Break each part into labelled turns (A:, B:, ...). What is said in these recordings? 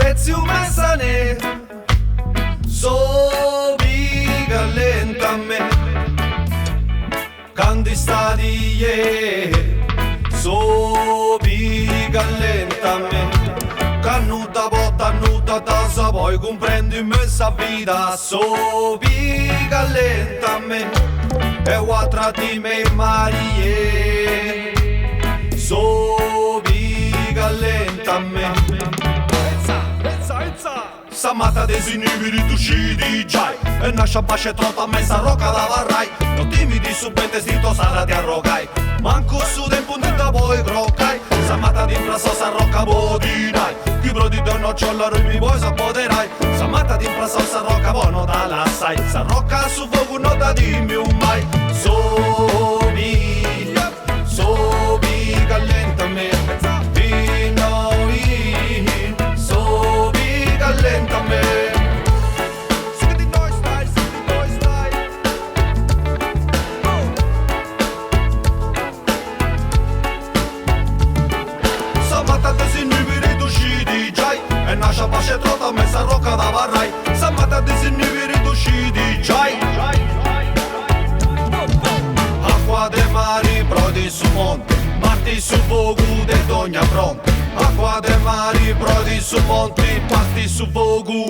A: Sezzi un mesane, so biga lenta me, canti stadie, so biga lenta me, cannuta botta, nuda tasa, poi comprendi messa vita, so biga lenta me, e quattro di me Marie, so biga lenta me. Samata desinibili tu scidi già e nasce basce trota messa rocca da varrai. Non timidi subente stito sara ti arrogai. Manco su del punto poi croccai. Samata di imprasa sa rocca bodinai. Chi brodi donno ciollaro mi vuoi sapoterai. Samata di imprasa sa rocca buono da lassai. Sa rocca su fuoco non da dimmi un mai. Sobi calienta me. Lentamente, sigue di noi style, Samata desinibili tu scidi già e nasce pace trota messa rocca da varrai. Samata desinibili tu scidi già. Acqua de mari, brodi su monte, parti su fuoco de dogna pronta. Acqua de mari, brodi su monti, parti su fuoco.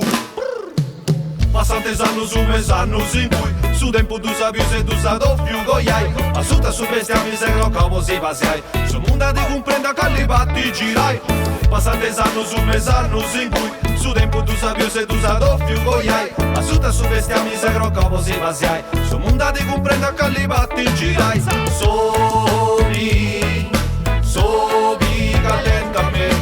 A: Passantes annos su mes annos in cui su tempo tu sapi se tu sa doppio goiai. Assunta su bestiami se croccavo si pasiai. Su mondo ti comprenda che li batti girai. Passantes annos su mes annos in cui su tempo tu sapi se tu sa doppio goiai. Assunta su bestiami se croccavo si pasiai. Su mondo ti comprenda che li batti girai. Sobi calentamente.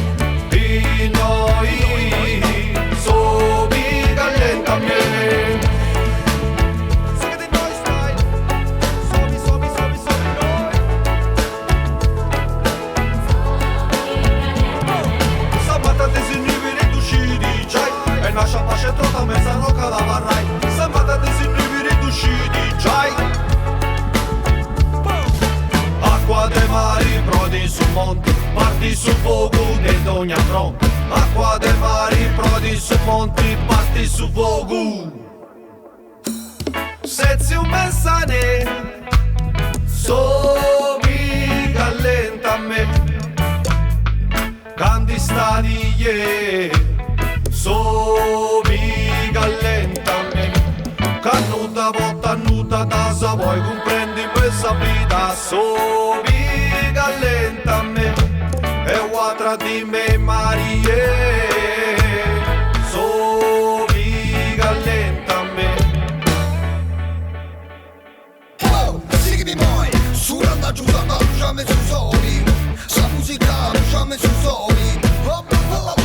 A: Nascia pace trota mezza rocca da varrai. Samata desinibili tu scidi giai. Acqua de mari, brodi su monti, parti su fuoco de dogna fronte. Acqua de mari, brodi su monti, parti su fuoco. Sezzi un messane, sobi calienta me, canti stadie. Sobi lentamente, cannuta botta, nuda tasa, vuoi comprendi questa vita. Sobi lentamente, e quattro di me Marie. Sobi lentamente.
B: Oh, sigli moi, suranda giuda, ma jamais su soli. Sa musica, jamais su soli. Oh, oh, oh.